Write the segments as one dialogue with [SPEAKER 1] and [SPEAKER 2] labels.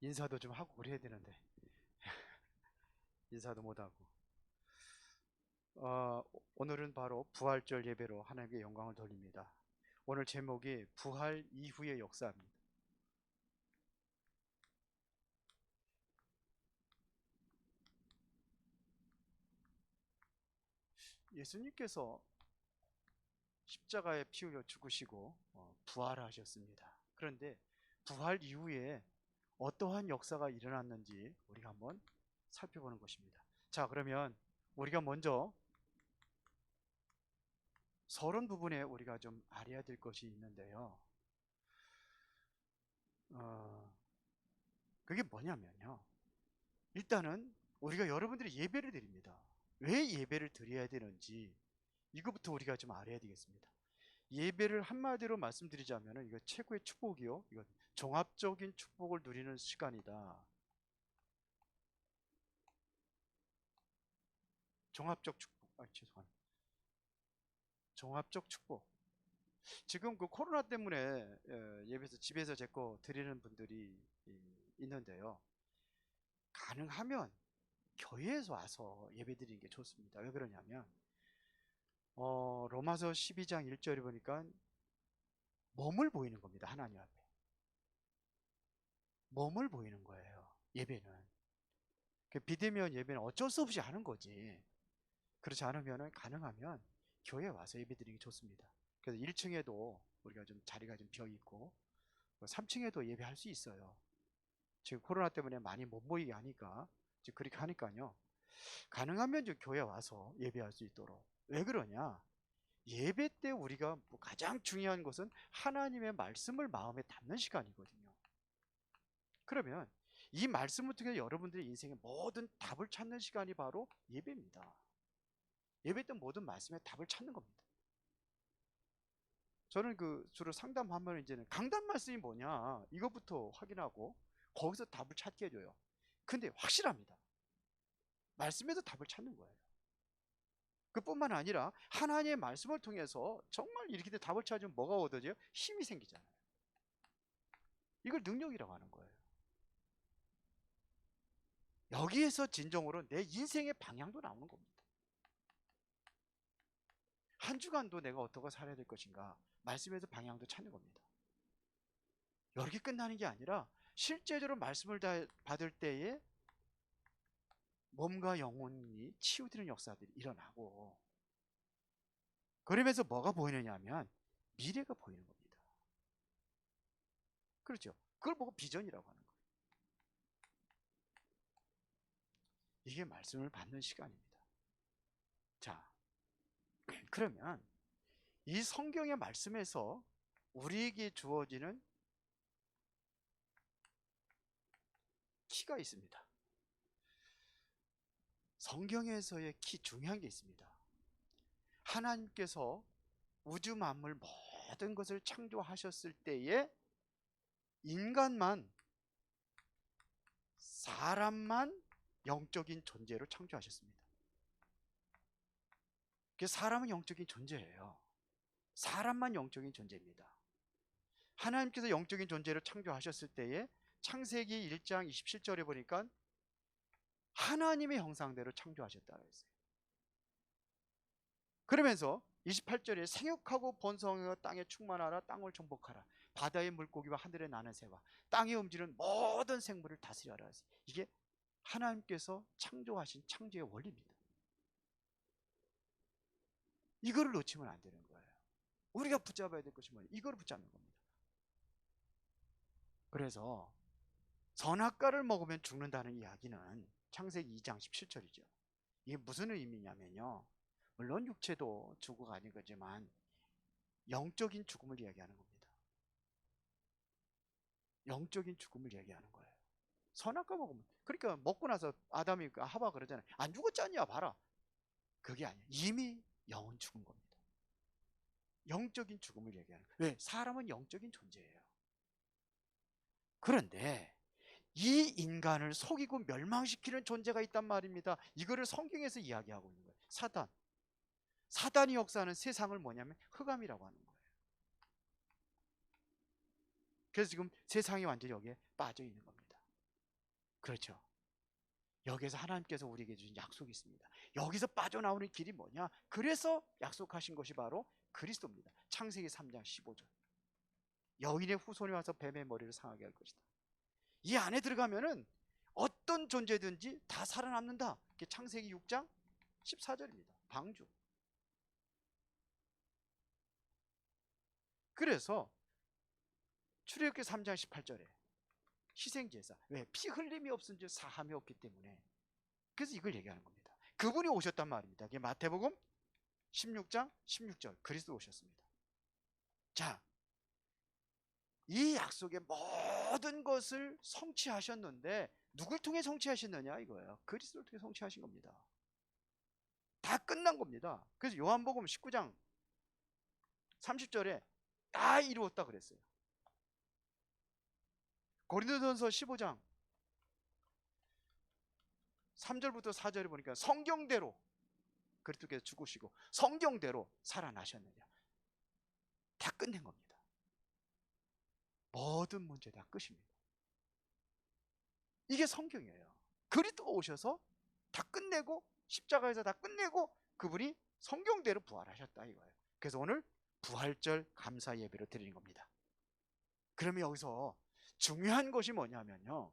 [SPEAKER 1] 인사도 좀 하고 그래야 되는데 인사도 못하고. 오늘은 바로 부활절 예배로 하나님께 영광을 돌립니다. 오늘 제목이 부활 이후의 역사입니다. 예수님께서 십자가에 피 흘려 죽으시고 부활하셨습니다. 그런데 부활 이후에 어떠한 역사가 일어났는지 우리가 한번 살펴보는 것입니다. 자, 그러면 우리가 먼저 서론 부분에 우리가 좀 알아야 될 것이 있는데요. 그게 뭐냐면요. 일단은 우리가 여러분들이 예배를 드립니다. 왜 예배를 드려야 되는지 이것부터 우리가 좀 알아야 되겠습니다. 예배를 한마디로 말씀드리자면 이거 최고의 축복이요. 이건 종합적인 축복을 누리는 시간이다. 종합적 축복. 죄송합니다. 종합적 축복. 지금 그 코로나 때문에 예배에서 집에서 제거 드리는 분들이 있는데요. 가능하면 교회에서 와서 예배 드리는 게 좋습니다. 왜 그러냐면 로마서 12장 1절에 보니까 몸을 보이는 겁니다. 하나님 앞에 몸을 보이는 거예요. 예배는 비대면 예배는 어쩔 수 없이 하는 거지. 그렇지 않으면 가능하면 교회에 와서 예배 드리는 게 좋습니다. 그래서 1층에도 우리가 좀 자리가 좀 비어 있고 3층에도 예배할 수 있어요. 지금 코로나 때문에 많이 못 모이게 하니까 지금 그렇게 하니까요. 가능하면 좀 교회 와서 예배할 수 있도록. 왜 그러냐? 예배 때 우리가 가장 중요한 것은 하나님의 말씀을 마음에 담는 시간이거든요. 그러면 이 말씀을 통해 여러분들의 인생의 모든 답을 찾는 시간이 바로 예배입니다. 예배 때 모든 말씀에 답을 찾는 겁니다. 저는 주로 상담하면 이제는 강단 말씀이 뭐냐 이것부터 확인하고 거기서 답을 찾게 해줘요. 근데 확실합니다. 말씀에서 답을 찾는 거예요. 그뿐만 아니라 하나님의 말씀을 통해서 정말 이렇게 답을 찾으면 뭐가 얻어져요? 힘이 생기잖아요. 이걸 능력이라고 하는 거예요. 여기에서 진정으로 내 인생의 방향도 나오는 겁니다. 한 주간도 내가 어떻게 살아야 될 것인가 말씀에서 방향도 찾는 겁니다. 이렇게 끝나는 게 아니라 실제적으로 말씀을 받을 때에 몸과 영혼이 치유되는 역사들이 일어나고 그러면서 뭐가 보이느냐 하면 미래가 보이는 겁니다. 그렇죠? 그걸 보고 비전이라고 하는 거예요. 이게 말씀을 받는 시간입니다. 자, 그러면 이 성경의 말씀에서 우리에게 주어지는 키가 있습니다. 성경에서의 키 중요한 게 있습니다. 하나님께서 우주 만물 모든 것을 창조하셨을 때에 인간만 사람만 영적인 존재로 창조하셨습니다. 사람은 영적인 존재예요. 사람만 영적인 존재입니다. 하나님께서 영적인 존재로 창조하셨을 때에 창세기 1장 27절에 보니까 하나님의 형상대로 창조하셨다고 했어요. 그러면서 28절에 생육하고 번성하여 땅에 충만하라 땅을 정복하라 바다의 물고기와 하늘에 나는 새와 땅에 움직이는 모든 생물을 다스려라 했어요. 이게 하나님께서 창조하신 창조의 원리입니다. 이거를 놓치면 안 되는 거예요. 우리가 붙잡아야 될 것이 뭐예요? 이거를 붙잡는 겁니다. 그래서 선악과를 먹으면 죽는다는 이야기는 창세기 2장 17절이죠. 이게 무슨 의미냐면요. 물론 육체도 죽어가 아닌 거지만 영적인 죽음을 이야기하는 겁니다. 영적인 죽음을 얘기하는 거예요. 선악과 먹으면 그러니까 먹고 나서 아담이 하와 그러잖아요. 안 죽었잖냐 봐라. 그게 아니에요. 이미 영은 죽은 겁니다. 영적인 죽음을 얘기하는 거예요. 왜? 사람은 영적인 존재예요. 그런데 이 인간을 속이고 멸망시키는 존재가 있단 말입니다. 이거를 성경에서 이야기하고 있는 거예요. 사단. 사단이 역사하는 세상을 뭐냐면 흑암이라고 하는 거예요. 그래서 지금 세상이 완전히 여기에 빠져 있는 겁니다. 그렇죠. 여기에서 하나님께서 우리에게 주신 약속이 있습니다. 여기서 빠져나오는 길이 뭐냐? 그래서 약속하신 것이 바로 그리스도입니다. 창세기 3장 15절. 여인의 후손이 와서 뱀의 머리를 상하게 할 것이다. 이 안에 들어가면은 어떤 존재든지 다 살아남는다. 이게 창세기 6장 14절입니다. 방주. 그래서 출애굽기 3장 18절에 희생제사, 왜? 피 흘림이 없은지 사함이 없기 때문에. 그래서 이걸 얘기하는 겁니다. 그분이 오셨단 말입니다. 이게 마태복음 16장 16절, 그리스도 오셨습니다. 자, 이 약속의 모든 것을 성취하셨는데 누굴 통해 성취하셨느냐 이거예요. 그리스도를 통해 성취하신 겁니다. 다 끝난 겁니다. 그래서 요한복음 19장 30절에 다 이루었다 그랬어요. 고린도전서 15장 3절부터 4절에 보니까 성경대로 그리스도께서 죽으시고 성경대로 살아나셨느냐. 다 끝낸 겁니다. 모든 문제 다 끝입니다. 이게 성경이에요. 그리스도가 오셔서 다 끝내고 십자가에서 다 끝내고 그분이 성경대로 부활하셨다 이거예요. 그래서 오늘 부활절 감사 예배를 드리는 겁니다. 그러면 여기서 중요한 것이 뭐냐면요,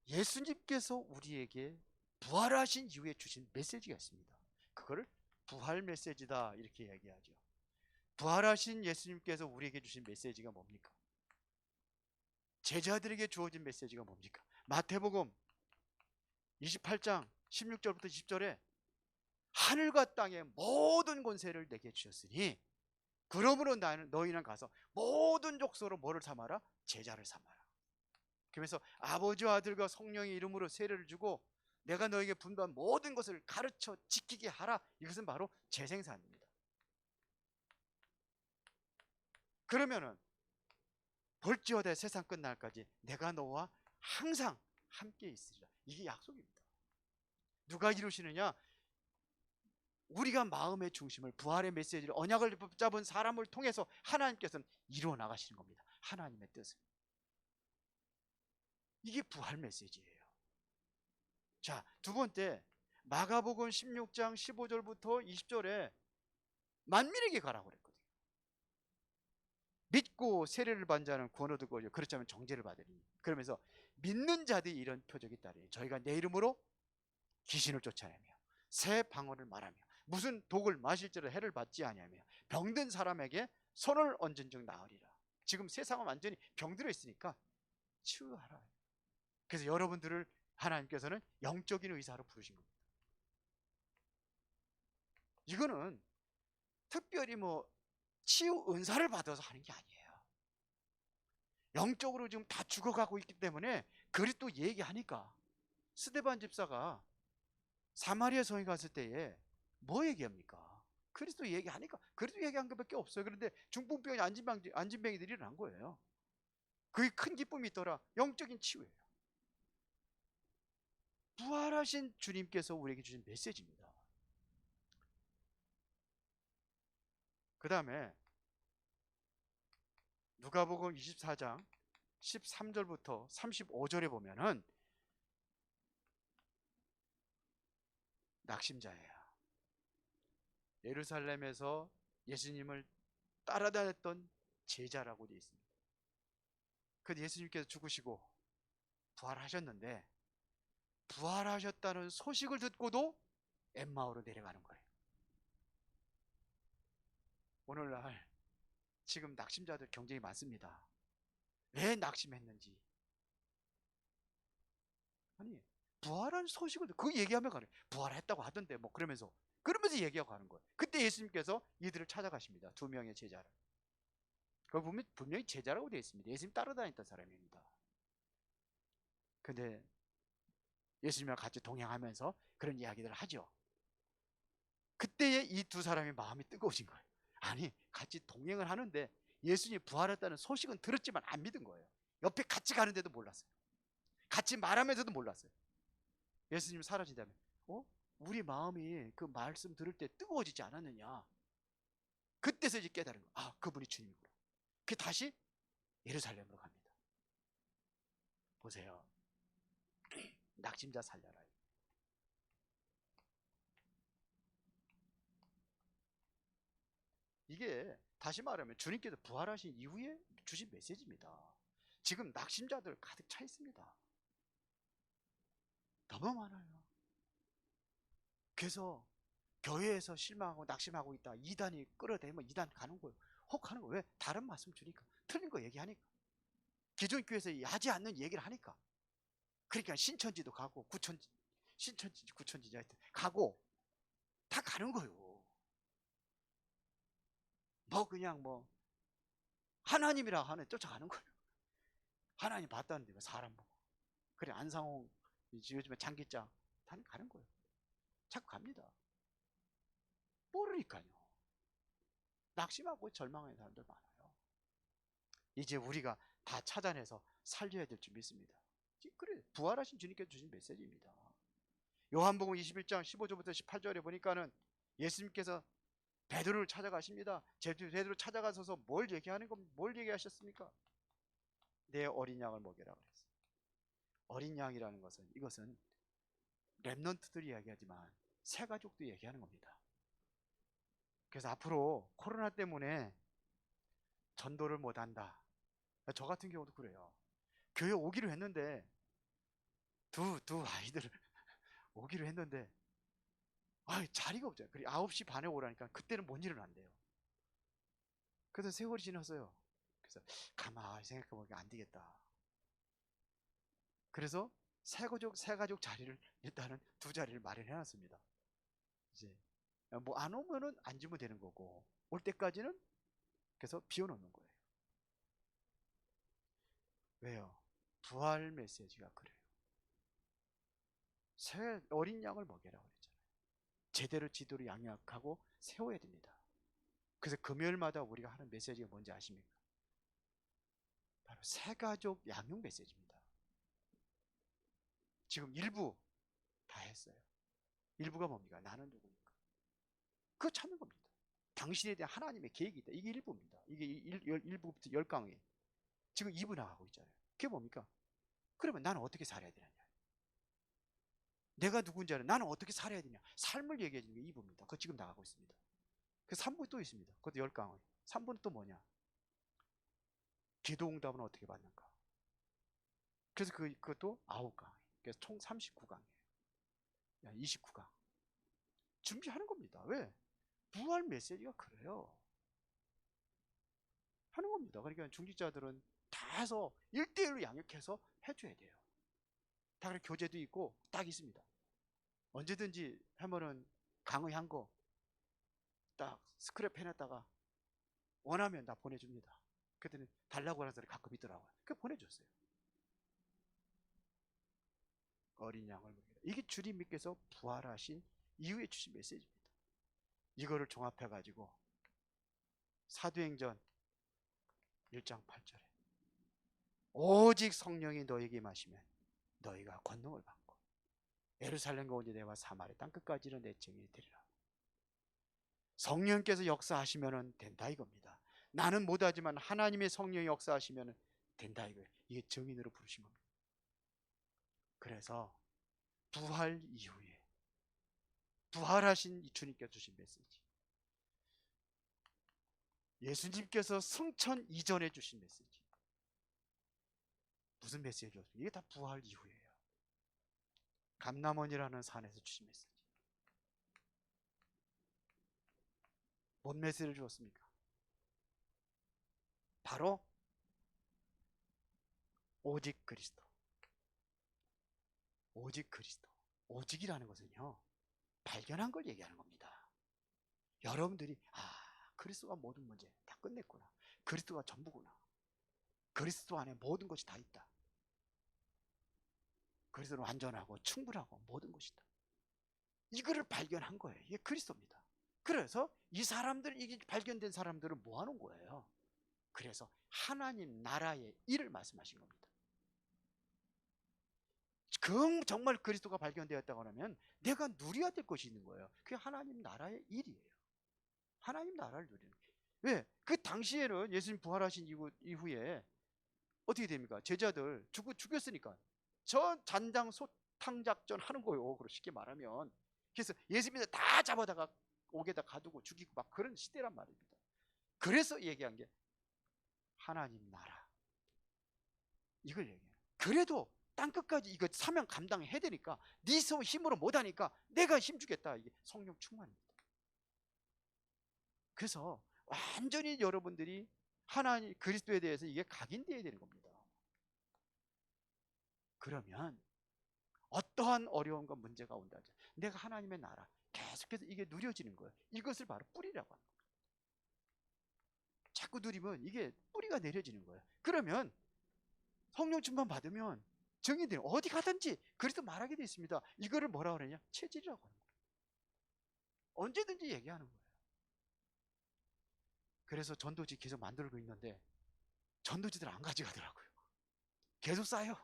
[SPEAKER 1] 예수님께서 우리에게 부활하신 이후에 주신 메시지가 있습니다. 그거를 부활 메시지다 이렇게 얘기하죠. 부활하신 예수님께서 우리에게 주신 메시지가 뭡니까? 제자들에게 주어진 메시지가 뭡니까? 마태복음 28장 16절부터 20절에 하늘과 땅의 모든 권세를 내게 주셨으니 그러므로 너희는 가서 모든 족속으로 뭐를 삼아라? 제자를 삼아라. 그러면서 아버지와 아들과 성령의 이름으로 세례를 주고 내가 너에게 분부한 모든 것을 가르쳐 지키게 하라. 이것은 바로 재생산입니다. 그러면은 볼지어다 세상 끝날까지 내가 너와 항상 함께 있으리라. 이게 약속입니다. 누가 이루시느냐? 우리가 마음의 중심을, 부활의 메시지를, 언약을 붙잡은 사람을 통해서 하나님께서는 이루어 나가시는 겁니다. 하나님의 뜻을. 이게 부활 메시지예요. 자, 두 번째, 마가복음 16장 15절부터 20절에 만민에게 가라고 그랬거든요. 믿고 세례를 받은 자는 구원 얻을 거요, 그렇지 않으면 정죄를 받으리니. 그러면서 믿는 자들이 이런 표적이 따르니 저희가 내 이름으로 귀신을 쫓아내며 새 방언을 말하며 무슨 독을 마실지라 해를 받지 아니하며 병든 사람에게 손을 얹은 즉 나으리라. 지금 세상은 완전히 병들어 있으니까 치유하라. 그래서 여러분들을 하나님께서는 영적인 의사로 부르신 겁니다. 이거는 특별히 뭐 치유 은사를 받아서 하는 게 아니에요. 영적으로 지금 다 죽어가고 있기 때문에 그리스도 얘기하니까. 스데반 집사가 사마리아 성에 갔을 때에 뭐 얘기합니까? 그리스도 얘기하니까. 그리스도 얘기한 것밖에 없어요. 그런데 중풍병이 안진뱅이들이 일어난 거예요. 그게 큰 기쁨이 있더라. 영적인 치유예요. 부활하신 주님께서 우리에게 주신 메시지입니다. 그 다음에 누가복음 24장 13절부터 35절에 보면은 낙심자예요. 예루살렘에서 예수님을 따라다녔던 제자라고 되어 있습니다. 그 예수님께서 죽으시고 부활하셨는데 부활하셨다는 소식을 듣고도 엠마오로 내려가는 거예요. 오늘날 지금 낙심자들 굉장히 많습니다. 왜 낙심했는지. 아니, 부활한 소식을 그 얘기하면 가는, 부활했다고 하던데 뭐 그러면서 얘기하고 가는 거예요. 그때 예수님께서 이들을 찾아가십니다. 두 명의 제자를. 그걸 보면 분명히 제자라고 되어 있습니다. 예수님 따라다녔던 사람입니다. 근데 예수님과 같이 동행하면서 그런 이야기들을 하죠. 그때에 이 두 사람의 마음이 뜨거워진 거예요. 아니, 같이 동행을 하는데 예수님이 부활했다는 소식은 들었지만 안 믿은 거예요. 옆에 같이 가는데도 몰랐어요. 같이 말하면서도 몰랐어요. 예수님 사라진다면 우리 마음이 그 말씀 들을 때 뜨거워지지 않았느냐. 그때서 이제 깨달은 거예요. 아, 그분이 주님이구나. 그 다시 예루살렘으로 갑니다. 보세요. 낙심자 살려라. 이게 다시 말하면 주님께서 부활하신 이후에 주신 메시지입니다. 지금 낙심자들 가득 차 있습니다. 너무 많아요. 그래서 교회에서 실망하고 낙심하고 있다. 이단이 끌어대면 이단 가는 거예요. 혹 하는 거예요. 왜? 다른 말씀 주니까. 틀린 거 얘기하니까. 기존 교회에서 하지 않는 얘기를 하니까. 그러니까 신천지도 가고 신천지 구천지냐 하여튼 가고 다 가는 거예요. 뭐 그냥 뭐 하나님이라 하는 쫓아가는 거예요. 하나님 봤다는데 왜 사람 보고. 그래 안상홍 요즘에 장기자 다 가는 거예요. 자꾸 갑니다. 모르니까요. 낙심하고 절망하는 사람들 많아요. 이제 우리가 다 찾아내서 살려야 될 줄 믿습니다. 그래 부활하신 주님께서 주신 메시지입니다. 요한복음 21장 15절부터 18절에 보니까는 예수님께서 베드로를 찾아가십니다. 베드로 찾아가셔서 뭘 얘기하셨습니까? 내 어린 양을 먹여라 그랬어요. 어린 양이라는 것은 이것은 렘넌트들이 이야기하지만 새 가족도 얘기하는 겁니다. 그래서 앞으로 코로나 때문에 전도를 못한다. 저 같은 경우도 그래요. 교회 오기로 했는데 두 아이들을 오기로 했는데 자리가 없잖아요. 그리고 9시 반에 오라니까 그때는 못 일어난대요. 그래서 세월이 지났어요. 그래서 가만히 생각해보니까 안 되겠다. 그래서 새 가족 자리를 일단은 두 자리를 마련해놨습니다. 이제 뭐 안 오면은 앉으면 되는 거고 올 때까지는 그래서 비워놓는 거예요. 왜요? 부활 메시지가 그래요. 새 어린 양을 먹여라고 그랬잖아요. 제대로 지도를 양육하고 세워야 됩니다. 그래서 금요일마다 우리가 하는 메시지가 뭔지 아십니까? 바로 새가족 양육 메시지입니다. 지금 일부 다 했어요. 일부가 뭡니까? 나는 누구니까? 그거 찾는 겁니다. 당신에 대한 하나님의 계획이 있다. 이게 일부입니다. 이게 1부부터 10강에 지금 2부 나가고 있잖아요. 그게 뭡니까? 그러면 나는 어떻게 살아야 되느냐? 내가 누군지 알아. 나는 어떻게 살아야 되냐? 삶을 얘기해 주는 게 2부입니다. 그거 지금 나가고 있습니다. 그 3부 또 있습니다. 그것도 10강을. 3부는 또 뭐냐? 기도 응답은 어떻게 받는가? 그래서 그것도 9강. 그래서 총 39강이에요. 29강. 준비하는 겁니다. 왜? 부활 메시지가 그래요. 하는 겁니다. 그러니까 중직자들은 다 해서 1대1로 양육해서 해줘야 돼요. 다 그렇게 교재도 있고 딱 있습니다. 언제든지 하면은 강의한 거 딱 스크랩 해놨다가 원하면 다 보내줍니다. 그랬더니 달라고 하는 사람이 가끔 있더라고요. 그 보내줬어요. 어린 양을 먹이라. 이게 주님께서 부활하신 이후에 주신 메시지입니다. 이거를 종합해가지고 사도행전 1장 8절에 오직 성령이 너에게 임하시면 너희가 권능을 받고 예루살렘과 온 유대와 사마리아 땅끝까지는 내 증인이 되리라. 성령께서 역사하시면 된다 이겁니다. 나는 못하지만 하나님의 성령이 역사하시면 된다 이거예요. 이게 증인으로 부르신 겁니다. 그래서 부활 이후에 부활하신 이 주님께서 주신 메시지, 예수님께서 승천 이전에 주신 메시지, 무슨 메시지였어요? 이게 다 부활 이후예요. 감람원이라는 산에서 주신 메시지. 뭔 메시지를 주었습니까? 바로 오직 그리스도. 오직 그리스도. 오직이라는 것은요, 발견한 걸 얘기하는 겁니다. 여러분들이 그리스도가 모든 문제 다 끝냈구나. 그리스도가 전부구나. 그리스도 안에 모든 것이 다 있다. 그리스도는 완전하고 충분하고 모든 것이다. 이거를 발견한 거예요. 이게 그리스도입니다. 그래서 이 사람들, 이게 발견된 사람들은 뭐 하는 거예요? 그래서 하나님 나라의 일을 말씀하신 겁니다. 정말 그리스도가 발견되었다고 하면 내가 누려야 될 것이 있는 거예요. 그게 하나님 나라의 일이에요. 하나님 나라를 누리는 거예요. 왜? 그 당시에는 예수님 부활하신 이후에 어떻게 됩니까? 제자들 죽였으니까 저 잔장 소탕 작전 하는 거요. 그렇게 쉽게 말하면. 그래서 예수님을 다 잡아다가 옥에다 가두고 죽이고 막 그런 시대란 말입니다. 그래서 얘기한 게 하나님 나라, 이걸 얘기해요. 그래도 땅끝까지 이거 사명 감당해야 되니까 네 힘으로 못하니까 내가 힘주겠다. 이게 성령 충만입니다. 그래서 완전히 여러분들이 하나님 그리스도에 대해서 이게 각인되어야 되는 겁니다. 그러면 어떠한 어려움과 문제가 온다 하죠. 내가 하나님의 나라 계속해서 이게 누려지는 거예요. 이것을 바로 뿌리라고 합니다. 자꾸 누리면 이게 뿌리가 내려지는 거예요. 그러면 성령 충만 받으면 증인들이 어디 가든지 그리스도 말하게 되어 있습니다. 이거를 뭐라 그러냐? 체질이라고 하는 거예요. 언제든지 얘기하는 거예요. 그래서 전도지 계속 만들고 있는데 전도지들 안 가져가더라고요. 계속 쌓여.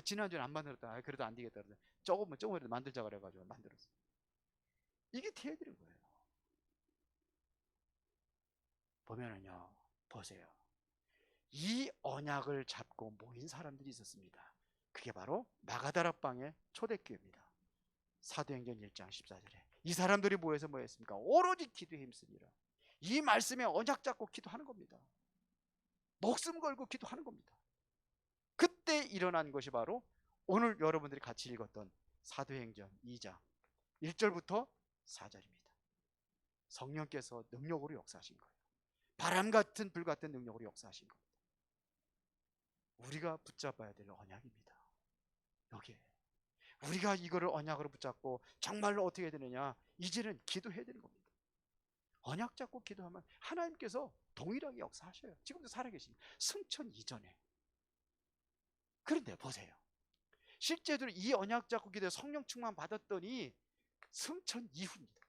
[SPEAKER 1] 지난주에 안 만들었다. 그래도 안 되겠다. 조금이라도 만들자 그래가지고 만들었어요. 이게 태해드린 거예요. 보면은요, 보세요. 이 언약을 잡고 모인 사람들이 있었습니다. 그게 바로 마가다락방의 초대교회입니다. 사도행전 1장 14절에 이 사람들이 모여서 뭐 했습니까? 오로지 기도에 힘쓰니라. 이 말씀에 언약 잡고 기도하는 겁니다. 목숨 걸고 기도하는 겁니다. 그때 일어난 것이 바로 오늘 여러분들이 같이 읽었던 사도행전 2장 1절부터 4절입니다. 성령께서 능력으로 역사하신 거예요. 바람 같은 불 같은 능력으로 역사하신 겁니다. 우리가 붙잡아야 될 언약입니다. 여기에 우리가 이거를 언약으로 붙잡고 정말로 어떻게 해야 되느냐? 이제는 기도해야 되는 겁니다. 언약 잡고 기도하면 하나님께서 동일하게 역사하셔요. 지금도 살아계십니다. 승천 이전에. 그런데 보세요. 실제로 이 언약 잡고 기도에 성령 충만 받았더니 승천 이후입니다.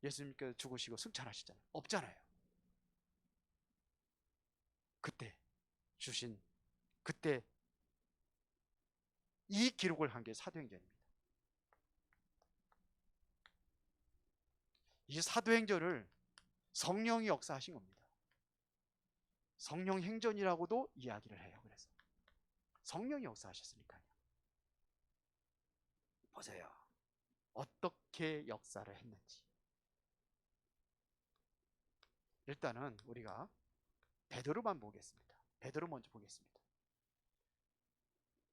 [SPEAKER 1] 예수님께서 죽으시고 승천하시잖아요. 없잖아요. 그때 주신 그때 이 기록을 한 게 사도행전입니다. 이 사도행전을 성령이 역사하신 겁니다. 성령 행전이라고도 이야기를 해요. 그래서 성령이 역사하셨으니까요. 보세요. 어떻게 역사를 했는지. 일단은 우리가 베드로만 보겠습니다. 베드로 먼저 보겠습니다.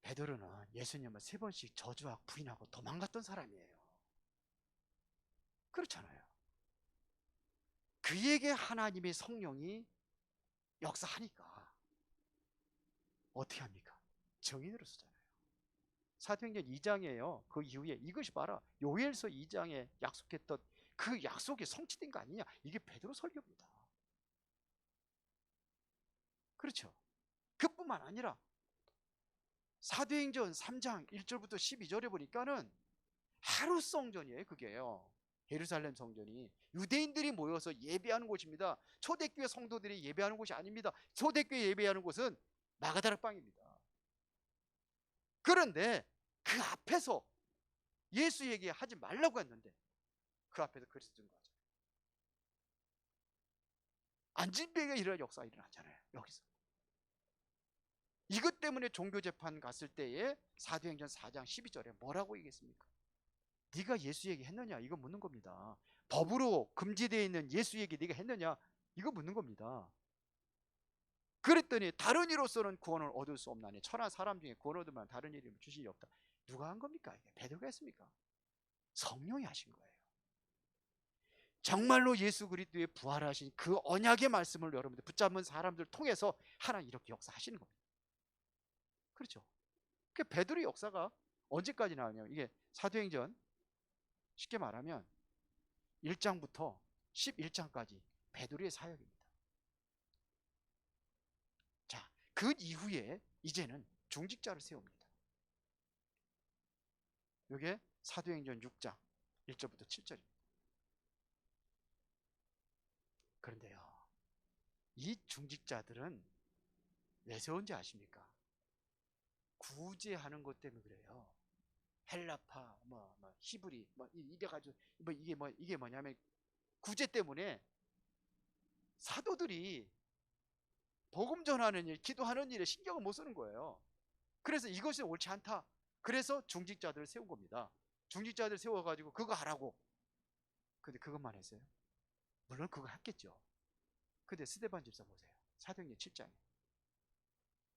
[SPEAKER 1] 베드로는 예수님을 3번씩 저주하고 부인하고 도망갔던 사람이에요. 그렇잖아요. 그에게 하나님의 성령이 역사하니까 어떻게 합니까? 증인으로 쓰잖아요. 사도행전 2장이에요. 그 이후에 이것이 바로 요엘서 2장에 약속했던 그 약속이 성취된 거 아니냐? 이게 베드로 설교입니다. 그렇죠. 그뿐만 아니라 사도행전 3장 1절부터 12절에 보니까는 하루 성전이에요. 그게요. 예루살렘 성전이 유대인들이 모여서 예배하는 곳입니다. 초대교회 성도들이 예배하는 곳이 아닙니다. 초대교회 예배하는 곳은 마가다락방입니다. 그런데 그 앞에서 예수 얘기하지 말라고 했는데 그 앞에서 그리스도인 거죠. 안진뱅이가 일어날 역사가 일어나잖아요. 여기서 이것 때문에 종교재판 갔을 때에 사도행전 4장 12절에 뭐라고 얘기했습니까? 네가 예수 얘기 했느냐? 이거 묻는 겁니다. 법으로 금지되어 있는 예수 얘기 네가 했느냐? 이거 묻는 겁니다. 그랬더니 다른 이로서는 구원을 얻을 수 없나니 천하 사람 중에 구원 얻을 만한 다른 이름을 주시리 없다. 누가 한 겁니까? 베드로가 했습니까? 성령이 하신 거예요. 정말로 예수 그리스도의 부활하신 그 언약의 말씀을 여러분들 붙잡은 사람들 통해서 하나님 이렇게 역사하시는 겁니다. 그렇죠? 그 베드로의 역사가 언제까지 나오냐면 이게 사도행전 쉽게 말하면 1장부터 11장까지 베드로의 사역입니다. 자, 그 이후에 이제는 중직자를 세웁니다. 이게 사도행전 6장 1절부터 7절입니다. 그런데요, 이 중직자들은 왜 세운지 아십니까? 구제하는 것 때문에 그래요. 헬라파, 히브리, 이래가지고 이게 뭐냐면 구제 때문에 사도들이 복음 전하는 일, 기도하는 일에 신경을 못 쓰는 거예요. 그래서 이것이 옳지 않다. 그래서 중직자들을 세운 겁니다. 중직자들 세워가지고 그거 하라고. 근데 그것만 했어요? 물론 그거 했겠죠. 근데 스데반 집사 보세요. 사도행전 7장에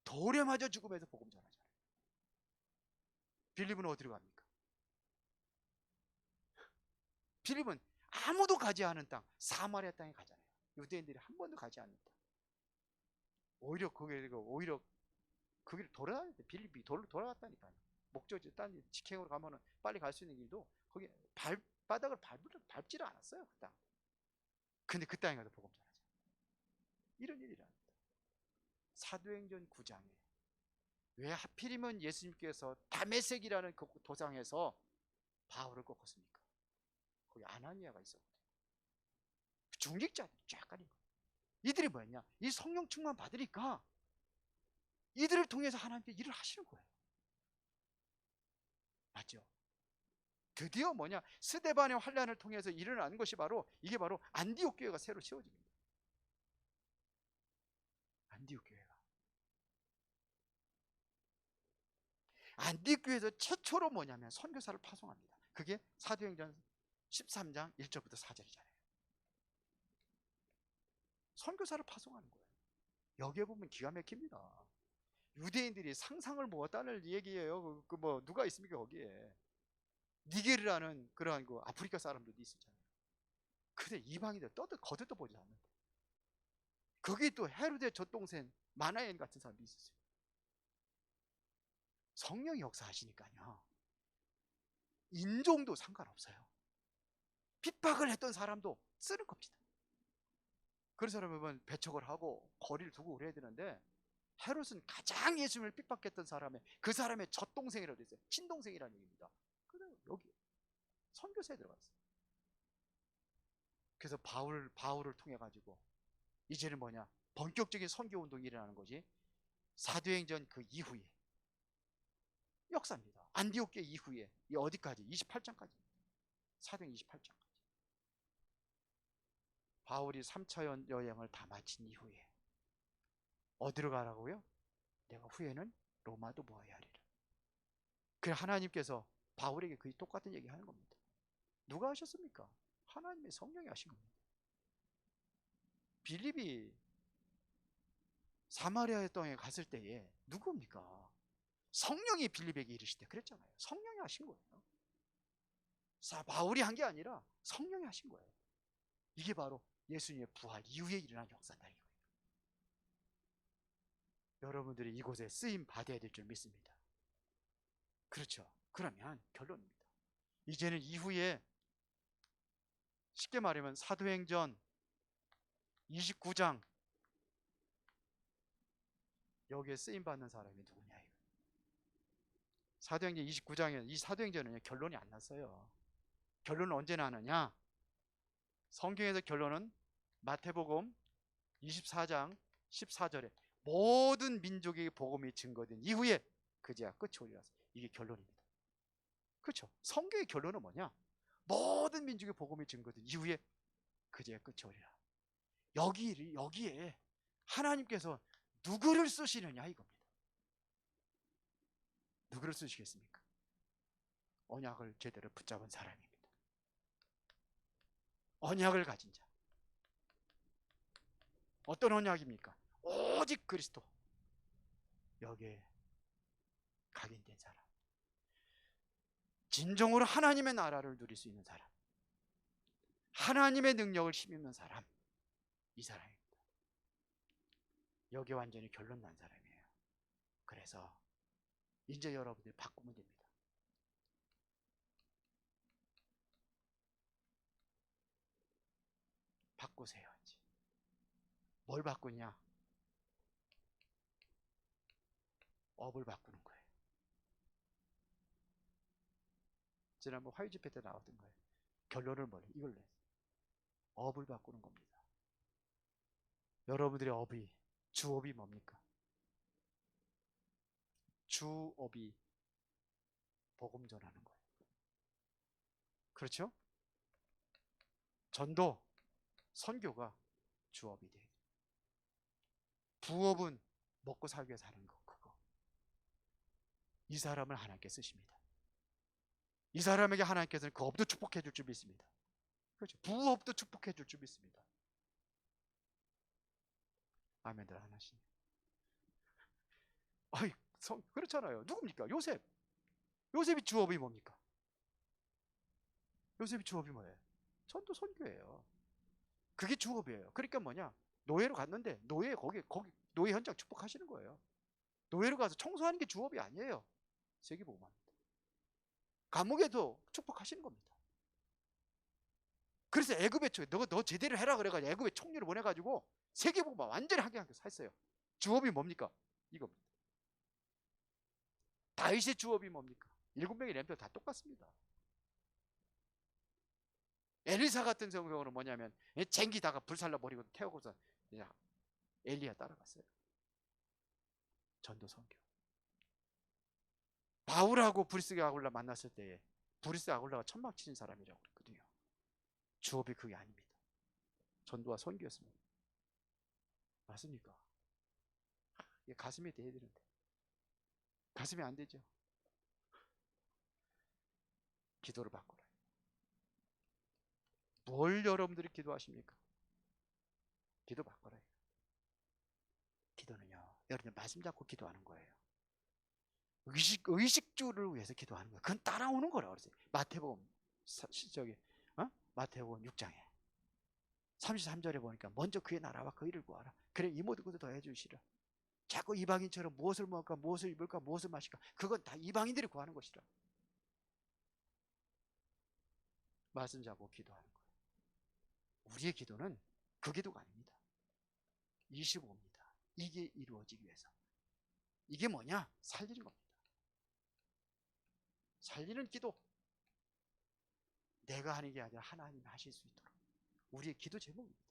[SPEAKER 1] 돌에 맞아 죽으면서 복음 전하잖아요. 빌립은 어디로 갑니까? 빌립은 아무도 가지 않은 땅, 사마리아 땅에 가잖아요. 유대인들이 한 번도 가지 않는 땅. 오히려 그 길을 돌아다닐 때 빌립이 돌아갔다니까요. 목적지 딴 직행으로 가면은 빨리 갈 수 있는 길도 거기 발바닥을 밟지를 않았어요. 그 땅. 근데 그 땅에 가서 복음 전하죠. 이런 일이 일어납니다. 사도행전 9장에 왜 하필이면 예수님께서 다메섹이라는 그 도상에서 바울을 꺾었습니까? 거기 아나니아가 있었거든요. 중직자들이 쫙 가린 거예요. 이들이 뭐였냐? 이 성령 충만 받으니까 이들을 통해서 하나님께 일을 하시는 거예요. 맞죠? 드디어 뭐냐? 스데반의 환란을 통해서 일어나는 것이 이게 바로 안디옥 교회가 새로 세워집니다. 안디옥 교회가. 안디옥 교회에서 최초로 뭐냐면 선교사를 파송합니다. 그게 사도행전 13장 1절부터 4절이잖아요. 선교사를 파송하는 거예요. 여기에 보면 기가 막힙니다. 유대인들이 상상을 못하는 얘기예요. 누가 있습니까 거기에? 니게르라는 그러한 그 아프리카 사람들도 있었잖아요. 근데 이방인들 거들떠 보지 않는다. 거기 또 헤로데 젖동생 마나엔 같은 사람도 있었어요. 성령이 역사하시니까요. 인종도 상관없어요. 핍박을 했던 사람도 쓰는 겁니다. 그런 사람은 배척을 하고 거리를 두고 그래야 되는데 헤롯은 가장 예수님을 핍박했던 그 사람의 젖동생이라고 했어요. 친동생이라는 얘기입니다. 그래서 여기 선교사에 들어갔어요. 그래서 바울을 통해 가지고 이제는 뭐냐? 본격적인 선교 운동이 일어나는 거지. 사도행전 그 이후에 역사입니다. 안디옥 교회 이후에 이 어디까지? 28장까지. 사도행 28장까지. 바울이 3차 여행을 다 마친 이후에 어디로 가라고요? 내가 후에는 로마도 모아야 하리라. 그래 하나님께서 바울에게 거의 똑같은 얘기 하는 겁니다. 누가 하셨습니까? 하나님의 성령이 하신 겁니다. 빌립이 사마리아 땅에 갔을 때에 누굽니까? 성령이 빌립에게 이르시되 그랬잖아요. 성령이 하신 거예요. 바울이 한 게 아니라 성령이 하신 거예요. 이게 바로 예수님의 부활 이후에 일어난 역사다. 여러분들이 이곳에 쓰임 받아야 될 줄 믿습니다. 그렇죠. 그러면 결론입니다. 이제는 이후에 쉽게 말하면 사도행전 29장 여기에 쓰임 받는 사람이 누구냐 이거. 사도행전 29장에 이 사도행전은 결론이 안 났어요. 결론은 언제 나느냐? 성경에서 결론은 마태복음 24장 14절에 모든 민족에게 복음이 증거된 이후에 그제야 끝이 오리라. 이게 결론입니다. 그렇죠? 성경의 결론은 뭐냐? 모든 민족의 복음이 증거된 이후에 그제야 끝이 오리라. 여기에 하나님께서 누구를 쓰시느냐 이겁니다. 누구를 쓰시겠습니까? 언약을 제대로 붙잡은 사람입니다. 언약을 가진 자. 어떤 언약입니까? 오직 그리스도. 여기에 각인된 사람. 진정으로 하나님의 나라를 누릴 수 있는 사람. 하나님의 능력을 힘입는 사람. 이 사람입니다. 여기 완전히 결론 난 사람이에요. 그래서 이제 여러분들이 바꾸면 됩니다. 바꾸세요. 이제. 뭘 바꾸냐? 업을 바꾸는 거예요. 지난번 화요 집회 때 나왔던 거예요. 결론을 뭐래? 이걸 내. 업을 바꾸는 겁니다. 여러분들의 주업이 뭡니까? 주업이 복음 전하는 거예요. 그렇죠? 전도, 선교가 주업이 돼. 부업은 먹고 살기 위해서 하는 거, 그거. 이 사람을 하나님께 쓰십니다. 이 사람에게 하나님께서는 그 업도 축복해 줄 줄 믿습니다. 그렇죠. 부업도 축복해 줄 줄 믿습니다. 아멘들 안 하시네. 아이, 그렇잖아요. 누굽니까? 요셉. 요셉이 주업이 뭡니까? 요셉이 주업이 뭐예요? 전도 선교예요. 그게 주업이에요. 그러니까 뭐냐? 노예로 갔는데 거기 노예 현장 축복하시는 거예요. 노예로 가서 청소하는 게 주업이 아니에요. 세계복음합니다. 감옥에도 축복하시는 겁니다. 그래서 애굽에 너 제대로 해라 그래가지고 애굽에 총리를 보내가지고 세계복음 완전히 하게 했어요. 주업이 뭡니까? 이겁니다. 다윗의 주업이 뭡니까? 7명의 렘들 다 똑같습니다. 엘리사 같은 경우는 뭐냐면 쟁기다가 불살라 버리고 태우고서 그냥 엘리야 따라갔어요. 전도 선교. 바울하고 브리스 아굴라 만났을 때에 브리스 아굴라가 천막 치는 사람이라고 그랬거든요. 주업이 그게 아닙니다. 전도와 선교였습니다. 맞습니까? 이게 가슴에 대야 되는데 가슴이 안 되죠. 기도를 바꾸라. 뭘 여러분들이 기도하십니까? 기도 바꿔라. 기도는요, 여러분들 말씀 잡고 기도하는 거예요. 의식주를 위해서 기도하는 거예요. 그건 따라오는 거라고 그랬어요. 마태복음 마태복음 6장에 33절에 보니까 먼저 그의 나라와 그 일을 구하라. 그래 이 모든 것을 더해 주시라. 자꾸 이방인처럼 무엇을 먹을까, 무엇을 입을까, 무엇을 마실까, 그건 다 이방인들이 구하는 것이라. 말씀 잡고 기도하는 거예요. 우리의 기도는 그 기도가 아닙니다. 25입니다. 이게 이루어지기 위해서. 이게 뭐냐? 살리는 겁니다. 살리는 기도. 내가 하는 게 아니라 하나님이 하실 수 있도록. 우리의 기도 제목입니다.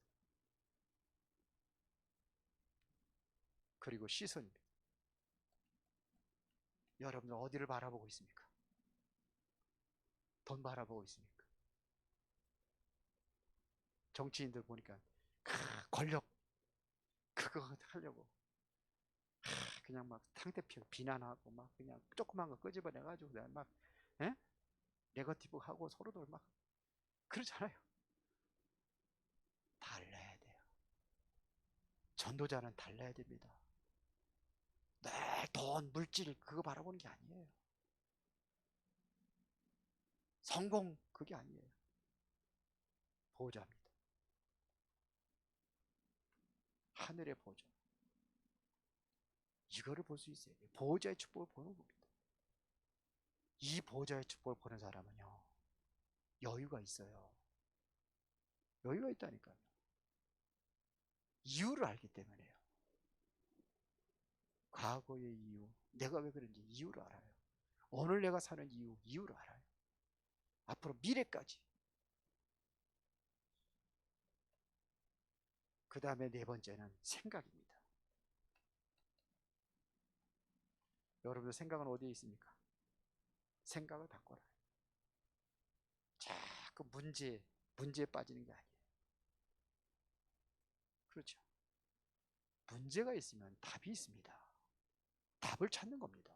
[SPEAKER 1] 그리고 시선입니다. 여러분들 어디를 바라보고 있습니까? 돈 바라보고 있습니까? 정치인들 보니까 권력 그거 하려고 그냥 막 상대편 비난하고 막 그냥 조그만 거 끄집어내가지고 막 네거티브 하고 서로들 막 그러잖아요. 달라야 돼요. 전도자는 달라야 됩니다. 네, 돈, 물질 그거 바라보는 게 아니에요. 성공 그게 아니에요. 보호자입니다. 하늘의 보호자. 이거를 볼 수 있어요. 보호자의 축복을 보는 겁니다. 이 보호자의 축복을 보는 사람은요, 여유가 있어요. 여유가 있다니까요. 이유를 알기 때문에요. 과거의 이유, 내가 왜 그런지 이유를 알아요. 오늘 내가 사는 이유를 알아요. 앞으로 미래까지. 그 다음에 네 번째는 생각입니다. 여러분들 생각은 어디에 있습니까? 생각을 바꿔라. 자꾸 문제에 빠지는 게 아니에요. 그렇죠. 문제가 있으면 답이 있습니다. 답을 찾는 겁니다.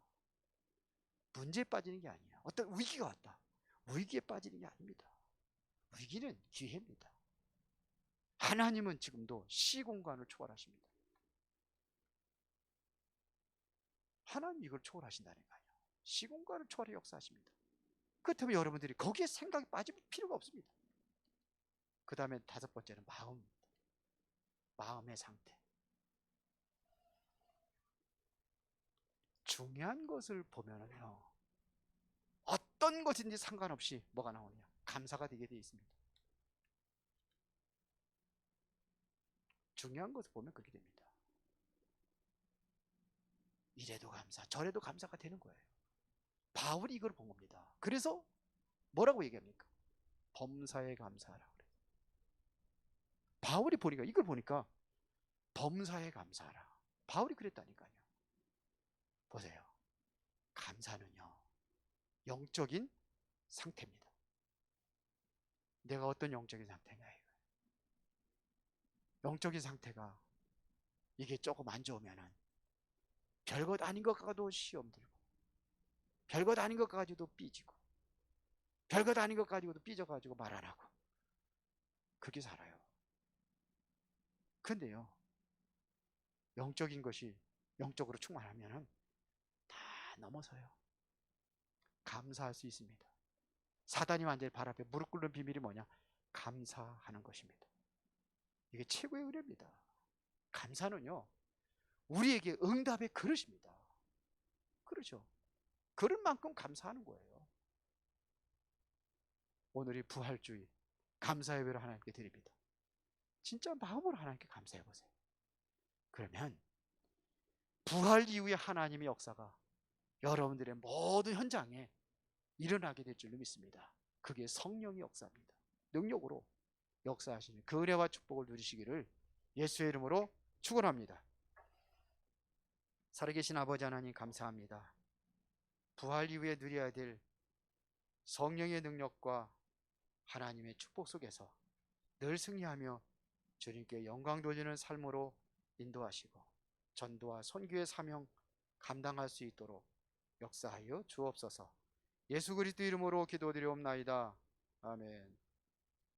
[SPEAKER 1] 문제에 빠지는 게 아니에요. 어떤 위기가 왔다. 위기에 빠지는 게 아닙니다. 위기는 기회입니다. 하나님은 지금도 시공간을 초월하십니다. 하나님 이걸 초월하신다는 거예요. 시공간을 초월해 역사하십니다. 그렇다면 여러분들이 거기에 생각이 빠질 필요가 없습니다. 그 다음에 다섯 번째는 마음의 상태. 중요한 것을 보면은요, 어떤 것인지 상관없이 뭐가 나오냐? 감사가 되게 되어 있습니다. 중요한 것을 보면 그렇게 됩니다. 이래도 감사, 저래도 감사가 되는 거예요. 바울이 이걸 본 겁니다. 그래서 뭐라고 얘기합니까? 범사에 감사하라 그래요. 바울이 보니까 이걸 보니까 범사에 감사하라. 바울이 그랬다니까요. 보세요. 감사는요, 영적인 상태입니다. 내가 어떤 영적인 상태냐 이거예요. 영적인 상태가 이게 조금 안 좋으면은 별것 아닌 것 같아도 시험 들고, 별것 아닌 것 가지고도 삐지고, 별것 아닌 것 가지고도 삐져가지고 말 안 하고, 그렇게 살아요. 근데요, 영적인 것이 영적으로 충만하면은 다 넘어서요. 감사할 수 있습니다. 사단이 완전히 발 앞에 무릎 꿇는 비밀이 뭐냐? 감사하는 것입니다. 이게 최고의 은혜입니다. 감사는요, 우리에게 응답의 그릇입니다. 그렇죠. 그릇만큼 감사하는 거예요. 오늘이 부활주의, 감사 예배를 하나님께 드립니다. 진짜 마음으로 하나님께 감사해 보세요. 그러면 부활 이후에 하나님의 역사가 여러분들의 모든 현장에 일어나게 될 줄로 믿습니다. 그게 성령의 역사입니다. 능력으로 역사하시는 그 은혜와 축복을 누리시기를 예수의 이름으로 축원합니다. 살아계신 아버지 하나님 감사합니다. 부활 이후에 누려야 될 성령의 능력과 하나님의 축복 속에서 늘 승리하며 주님께 영광 돌리는 삶으로 인도하시고 전도와 선교의 사명 감당할 수 있도록 역사하여 주옵소서. 예수 그리스도 이름으로 기도드리옵나이다. 아멘.